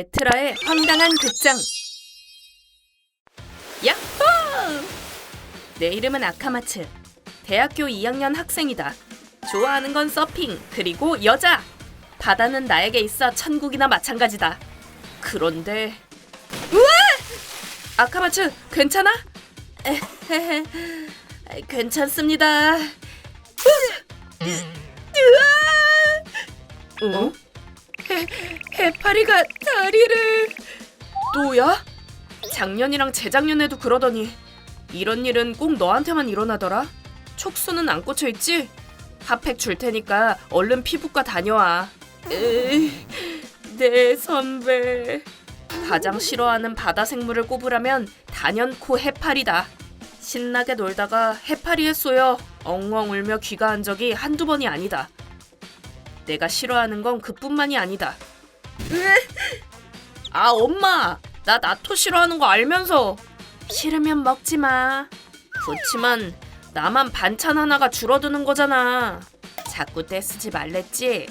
베트라의 황당한 극장. 야호! 내 이름은 아카마츠. 대학교 2학년 학생이다. 좋아하는 건 서핑, 그리고 여자. 바다는 나에게 있어 천국이나 마찬가지다. 그런데 우와! 아카마츠, 괜찮아? 에헤헤, 괜찮습니다. 어? 해파리가 다리를... 또야? 작년이랑 재작년에도 그러더니 이런 일은 꼭 너한테만 일어나더라? 촉수는 안 꽂혀있지? 핫팩 줄 테니까 얼른 피부과 다녀와. 내 선배... 가장 싫어하는 바다 생물을 꼽으라면 단연코 해파리다. 신나게 놀다가 해파리에 쏘여 엉엉 울며 귀가한 적이 한두 번이 아니다. 내가 싫어하는 건 그뿐만이 아니다. 아, 엄마! 나 나토 싫어하는 거 알면서. 싫으면 먹지 마. 그렇지만 나만 반찬 하나가 줄어드는 거잖아. 자꾸 떼쓰지 말랬지?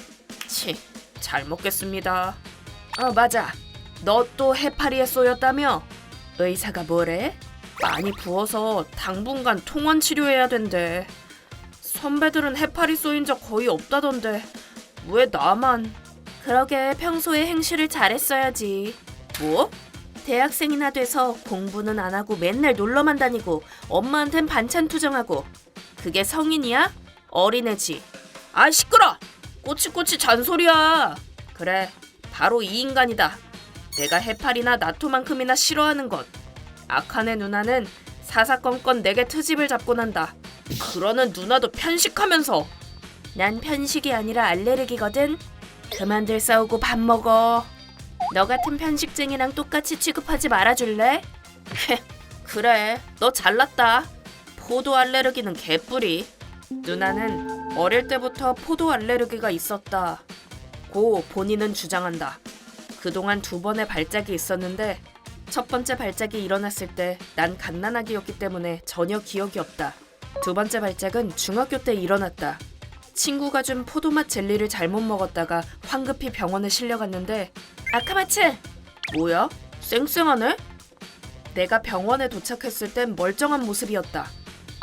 치, 잘 먹겠습니다. 맞아. 너 또 해파리에 쏘였다며? 의사가 뭐래? 많이 부어서 당분간 통원 치료해야 된대. 선배들은 해파리 쏘인 적 거의 없다던데 왜 나만? 그러게 평소에 행실을 잘했어야지. 뭐? 대학생이나 돼서 공부는 안 하고 맨날 놀러만 다니고 엄마한텐 반찬 투정하고 그게 성인이야? 어린애지. 아, 시끄러! 꼬치꼬치 잔소리야. 그래, 바로 이 인간이다. 내가 해파리나 나토만큼이나 싫어하는 것. 아카네 누나는 사사건건 내게 트집을 잡고 난다. 그러는 누나도 편식하면서. 난 편식이 아니라 알레르기거든. 그만들 싸우고 밥 먹어. 너 같은 편식쟁이랑 똑같이 취급하지 말아줄래? 그래, 너 잘났다. 포도 알레르기는 개뿔이. 누나는 어릴 때부터 포도 알레르기가 있었다 고 본인은 주장한다. 그동안 2번의 발작이 있었는데 첫 번째 발작이 일어났을 때 난 갓난아기였기 때문에 전혀 기억이 없다. 2번째 발작은 중학교 때 일어났다. 친구가 준 포도맛 젤리를 잘못 먹었다가 황급히 병원에 실려갔는데 아카마츠! 뭐야? 쌩쌩하네? 내가 병원에 도착했을 땐 멀쩡한 모습이었다.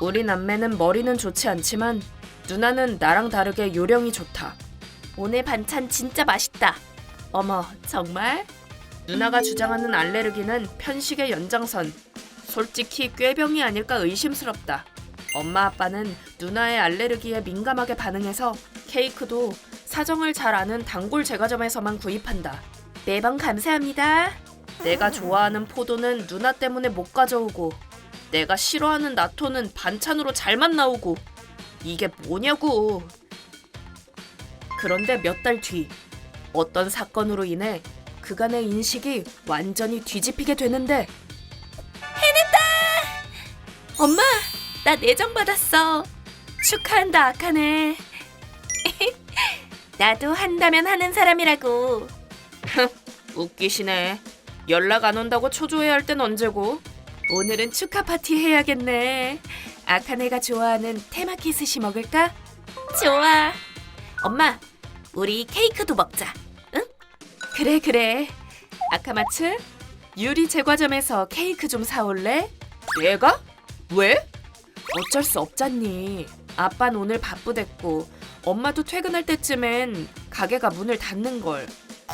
우리 남매는 머리는 좋지 않지만 누나는 나랑 다르게 요령이 좋다. 오늘 반찬 진짜 맛있다. 어머, 정말? 누나가 주장하는 알레르기는 편식의 연장선. 솔직히 꾀병이 아닐까 의심스럽다. 엄마 아빠는 누나의 알레르기에 민감하게 반응해서 케이크도 사정을 잘 아는 단골 제과점에서만 구입한다. 매번 감사합니다. 내가 좋아하는 포도는 누나 때문에 못 가져오고 내가 싫어하는 나토는 반찬으로 잘만 나오고 이게 뭐냐고. 그런데 몇 달 뒤 어떤 사건으로 인해 그간의 인식이 완전히 뒤집히게 되는데 해냈다! 엄마! 나 내정 받았어. 축하한다, 아카네. 나도 한다면 하는 사람이라고. 웃기시네. 연락 안 온다고 초조해할 땐 언제고? 오늘은 축하 파티 해야겠네. 아카네가 좋아하는 테마키 스시 먹을까? 좋아. 엄마, 우리 케이크도 먹자. 응? 그래. 아카마츠, 유리 제과점에서 케이크 좀 사올래? 내가? 왜? 어쩔 수 없잖니. 아빤 오늘 바쁘댔고 엄마도 퇴근할 때쯤엔 가게가 문을 닫는걸.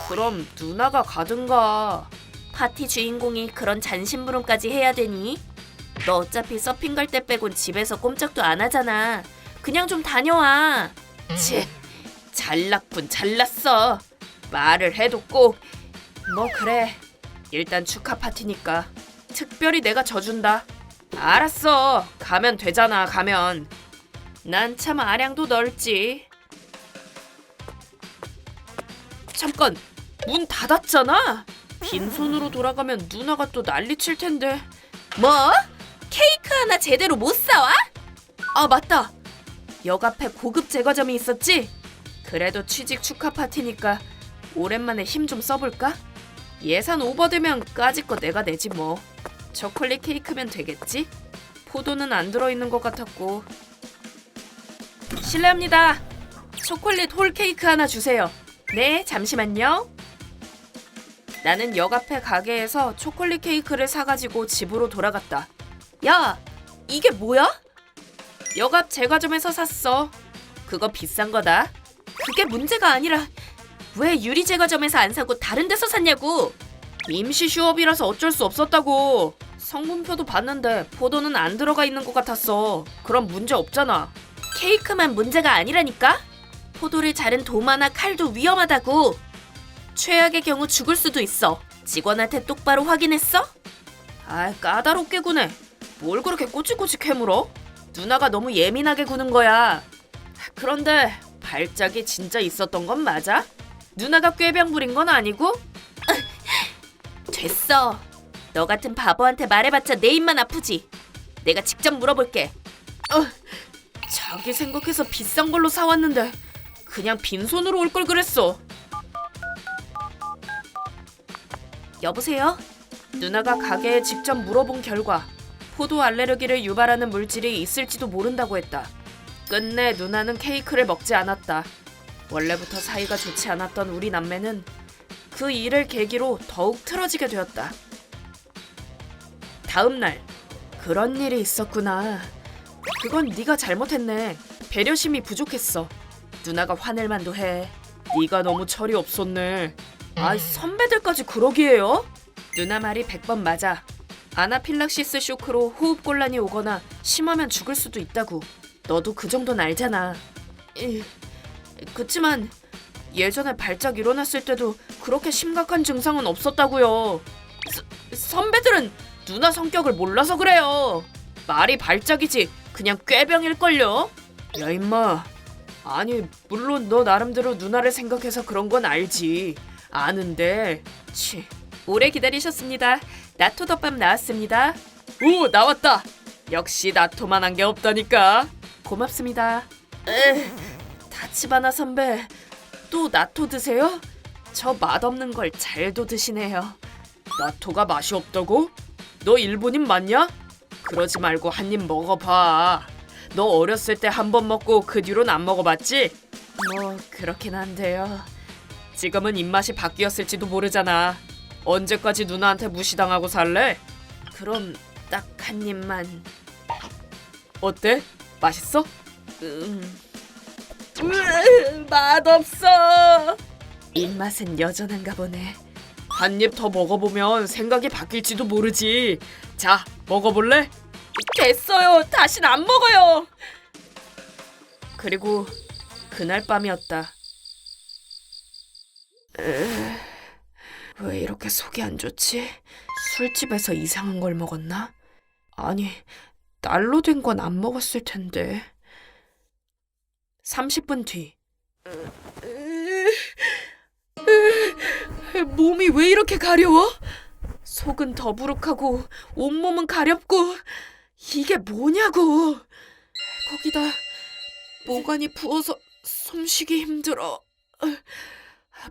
그럼 누나가 가든가. 파티 주인공이 그런 잔심부름까지 해야 되니? 너 어차피 서핑 갈 때 빼곤 집에서 꼼짝도 안 하잖아. 그냥 좀 다녀와. 치, 잘났군 잘났어. 말을 해도 꼭. 뭐 그래, 일단 축하 파티니까 특별히 내가 져준다. 알았어, 가면 되잖아. 가면. 난 참 아량도 넓지. 잠깐, 문 닫았잖아. 빈손으로 돌아가면 누나가 또 난리칠 텐데. 뭐? 케이크 하나 제대로 못 사와? 아, 맞다. 역 앞에 고급 제과점이 있었지? 그래도 취직 축하 파티니까 오랜만에 힘 좀 써볼까? 예산 오버되면 까짓 거 내가 내지 뭐. 초콜릿 케이크면 되겠지? 포도는 안 들어있는 것 같았고. 실례합니다. 초콜릿 홀 케이크 하나 주세요. 네, 잠시만요. 나는 역 앞에 가게에서 초콜릿 케이크를 사가지고 집으로 돌아갔다. 야, 이게 뭐야? 역 앞 제과점에서 샀어. 그거 비싼 거다. 그게 문제가 아니라 왜 유리 제과점에서 안 사고 다른 데서 샀냐고. 임시 휴업이라서 어쩔 수 없었다고. 성분표도 봤는데 포도는 안 들어가 있는 것 같았어. 그럼 문제 없잖아. 케이크만 문제가 아니라니까? 포도를 자른 도마나 칼도 위험하다고. 최악의 경우 죽을 수도 있어. 직원한테 똑바로 확인했어? 아, 까다롭게 구네. 뭘 그렇게 꼬치꼬치 캐물어? 누나가 너무 예민하게 구는 거야. 그런데 발작이 진짜 있었던 건 맞아? 누나가 꾀병 부린 건 아니고? 됐어. 너 같은 바보한테 말해봤자 내 입만 아프지. 내가 직접 물어볼게. 자기 생각해서 비싼 걸로 사왔는데 그냥 빈손으로 올 걸 그랬어. 여보세요? 누나가 가게에 직접 물어본 결과 포도 알레르기를 유발하는 물질이 있을지도 모른다고 했다. 끝내 누나는 케이크를 먹지 않았다. 원래부터 사이가 좋지 않았던 우리 남매는 그 일을 계기로 더욱 틀어지게 되었다. 다음 날, 그런 일이 있었구나. 그건 네가 잘못했네. 배려심이 부족했어. 누나가 화낼 만도 해. 네가 너무 철이 없었네. 아이, 선배들까지 그러기에요? 누나 말이 100번 맞아. 아나필락시스 쇼크로 호흡곤란이 오거나 심하면 죽을 수도 있다고. 너도 그 정도는 알잖아. 그치만 예전에 발작 일어났을 때도 그렇게 심각한 증상은 없었다고요. 선배들은 누나 성격을 몰라서 그래요. 말이 발작이지 그냥 꾀병일걸요. 야 임마. 아니 물론 너 나름대로 누나를 생각해서 그런 건 알지. 아는데 치. 오래 기다리셨습니다. 나토덮밥 나왔습니다. 오, 나왔다. 역시 나토만한 게 없다니까. 고맙습니다. 다치바나 선배, 또 나토 드세요? 저 맛없는 걸 잘도 드시네요. 나토가 맛이 없다고? 너 일본인 맞냐? 그러지 말고 한 입 먹어봐. 너 어렸을 때 한 번 먹고 그 뒤로는 안 먹어봤지? 뭐 그렇긴 한데요. 지금은 입맛이 바뀌었을지도 모르잖아. 언제까지 누나한테 무시당하고 살래? 그럼 딱 한 입만. 어때? 맛있어? 맛없어. 입맛은 여전한가 보네. 한 입 더 먹어보면 생각이 바뀔지도 모르지. 자, 먹어볼래? 됐어요. 다신 안 먹어요. 그리고 그날 밤이었다. 왜 이렇게 속이 안 좋지? 술집에서 이상한 걸 먹었나? 아니, 날로 된 건 안 먹었을 텐데. 30분 뒤. 몸이 왜 이렇게 가려워? 속은 더부룩하고 온몸은 가렵고 이게 뭐냐고. 거기다 모관이 부어서 숨쉬기 힘들어.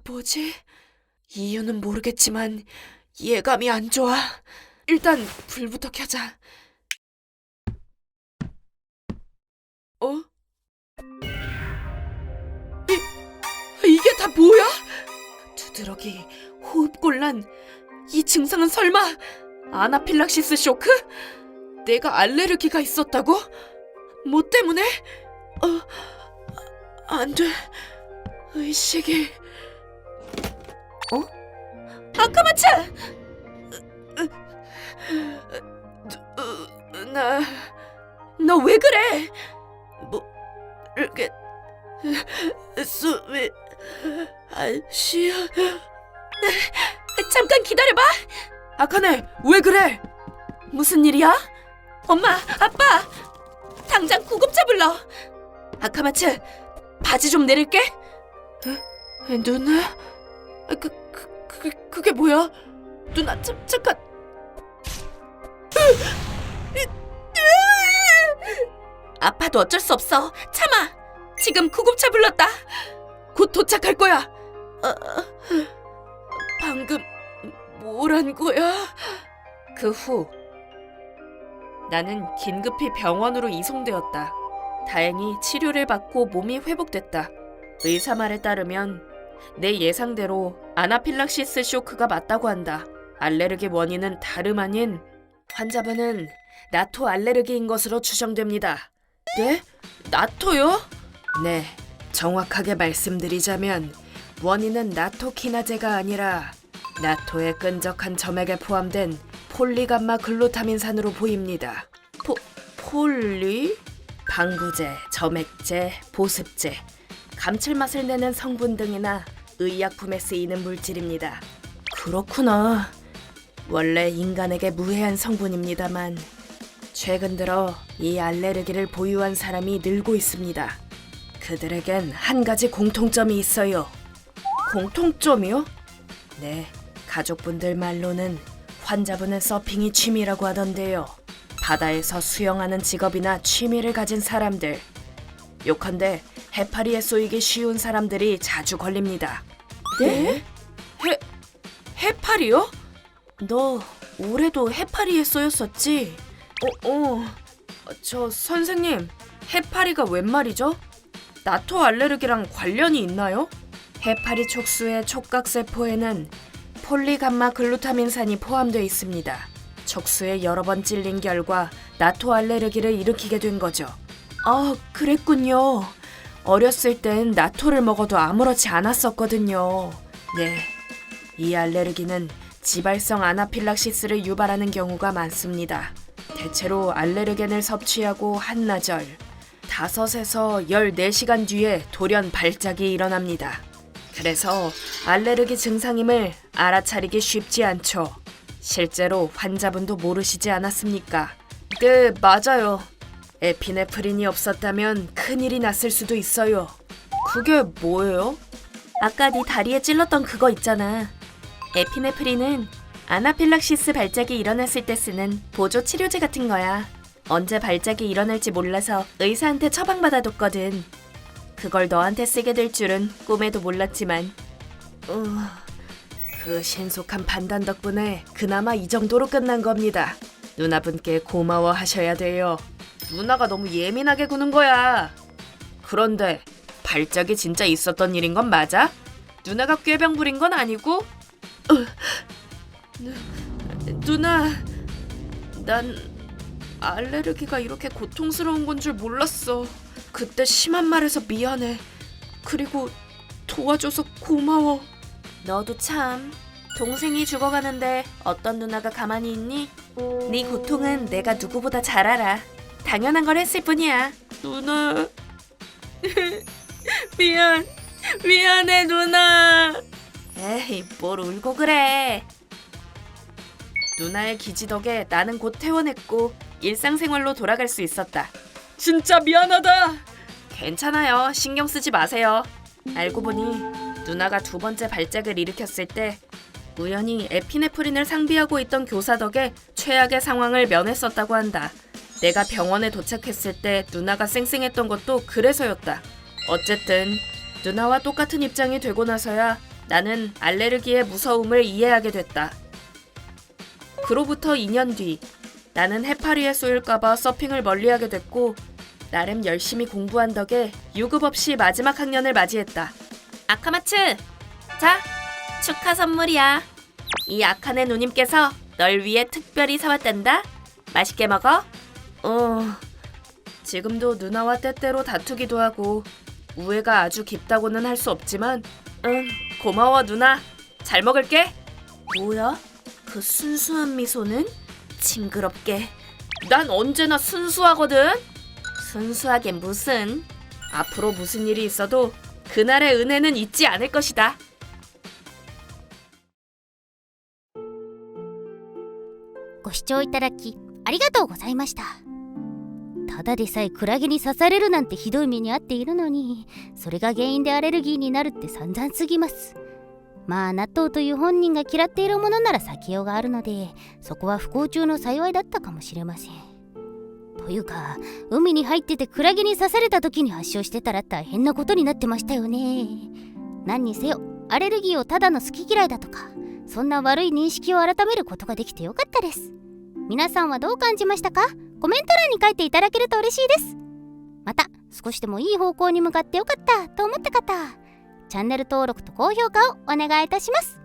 뭐지? 이유는 모르겠지만 예감이 안 좋아. 일단 불부터 켜자. 이게 다 뭐야? 두드러기, 호흡곤란, 이 증상은 설마 아나필락시스 쇼크? 내가 알레르기가 있었다고? 뭐 때문에? 안 돼. 의식이... 아카마츠! 너 왜 그래? 뭐 이렇게 숨이 안 쉬어. 잠깐 기다려봐. 아카네, 왜 그래? 무슨 일이야? 엄마, 아빠, 당장 구급차 불러. 아카마츠, 바지 좀 내릴게. 누나? 그게 뭐야? 누나, 잠깐. 아파도 어쩔 수 없어. 참아. 지금 구급차 불렀다. 곧 도착할 거야. 방금 뭐란 거야? 그 후 나는 긴급히 병원으로 이송되었다. 다행히 치료를 받고 몸이 회복됐다. 의사 말에 따르면 내 예상대로 아나필락시스 쇼크가 맞다고 한다. 알레르기 원인은 다름 아닌 환자분은 나토 알레르기인 것으로 추정됩니다. 네? 나토요? 네, 정확하게 말씀드리자면 원인은 나토키나제가 아니라 나토의 끈적한 점액에 포함된 폴리감마 글루타민산으로 보입니다. 폴리? 방부제, 점액제, 보습제, 감칠맛을 내는 성분 등이나 의약품에 쓰이는 물질입니다. 그렇구나. 원래 인간에게 무해한 성분입니다만 최근 들어 이 알레르기를 보유한 사람이 늘고 있습니다. 그들에겐 한 가지 공통점이 있어요. 공통점이요? 네, 가족분들 말로는 환자분은 서핑이 취미라고 하던데요. 바다에서 수영하는 직업이나 취미를 가진 사람들, 요컨대 해파리에 쏘이기 쉬운 사람들이 자주 걸립니다. 네? 해파리요? 너 올해도 해파리에 쏘였었지? 저 선생님, 해파리가 웬 말이죠? 나토 알레르기랑 관련이 있나요? 해파리 촉수의 촉각세포에는 폴리감마 글루타민산이 포함되어 있습니다. 촉수에 여러 번 찔린 결과 나토 알레르기를 일으키게 된 거죠. 아, 그랬군요. 어렸을 땐 나토를 먹어도 아무렇지 않았었거든요. 네, 이 알레르기는 지발성 아나필락시스를 유발하는 경우가 많습니다. 대체로 알레르겐을 섭취하고 한나절, 5에서 14시간 뒤에 돌연 발작이 일어납니다. 그래서 알레르기 증상임을 알아차리기 쉽지 않죠. 실제로 환자분도 모르시지 않았습니까? 네, 맞아요. 에피네프린이 없었다면 큰일이 났을 수도 있어요. 그게 뭐예요? 아까 네 다리에 찔렀던 그거 있잖아. 에피네프린은 아나필락시스 발작이 일어났을 때 쓰는 보조 치료제 같은 거야. 언제 발작이 일어날지 몰라서 의사한테 처방받아뒀거든. 그걸 너한테 쓰게 될 줄은 꿈에도 몰랐지만 그 신속한 판단 덕분에 그나마 이 정도로 끝난 겁니다. 누나분께 고마워하셔야 돼요. 누나가 너무 예민하게 구는 거야. 그런데 발작이 진짜 있었던 일인 건 맞아? 누나가 꾀병 부린 건 아니고? 누나, 난 알레르기가 이렇게 고통스러운 건 줄 몰랐어. 그때 심한 말해서 미안해. 그리고 도와줘서 고마워. 너도 참. 동생이 죽어가는데 어떤 누나가 가만히 있니? 네 고통은 내가 누구보다 잘 알아. 당연한 걸 했을 뿐이야. 누나. 미안해 누나. 에이, 뭘 울고 그래. 누나의 기지 덕에 나는 곧 퇴원했고 일상생활로 돌아갈 수 있었다. 진짜 미안하다. 괜찮아요. 신경 쓰지 마세요. 알고 보니 누나가 2번째 발작을 일으켰을 때 우연히 에피네프린을 상비하고 있던 교사 덕에 최악의 상황을 면했었다고 한다. 내가 병원에 도착했을 때 누나가 쌩쌩했던 것도 그래서였다. 어쨌든 누나와 똑같은 입장이 되고 나서야 나는 알레르기의 무서움을 이해하게 됐다. 그로부터 2년 뒤 나는 해파리에 쏘일까봐 서핑을 멀리하게 됐고 나름 열심히 공부한 덕에 유급 없이 마지막 학년을 맞이했다. 아카마츠! 자, 축하 선물이야. 이 아카네 누님께서 널 위해 특별히 사왔단다. 맛있게 먹어. 지금도 누나와 때때로 다투기도 하고 우애가 아주 깊다고는 할 수 없지만 고마워 누나. 잘 먹을게. 뭐야? 그 순수한 미소는? 징그럽게. 난 언제나 순수하거든. 순수하게 무슨. 앞으로 무슨 일이 있어도 그날의 은혜는 잊지 않을 것이다. ご視聴いただきありがとうございました。ただでさえクラゲに刺されるなんてひどい目に遭っているのに、それが原因でアレルギーになるって散々すぎます。まあ納豆という本人が嫌っているものなら避けようがあるので、そこは不幸中の幸いだったかもしれません。というか、海に入っててクラゲに刺された時に発症してたら大変なことになってましたよね。何にせよアレルギーをただの好き嫌いだとか、そんな悪い認識を改めることができてよかったです。皆さんはどう感じましたか？コメント欄に書いていただけると嬉しいです。また少しでもいい方向に向かってよかったと思った方、チャンネル登録と高評価をお願いいたします。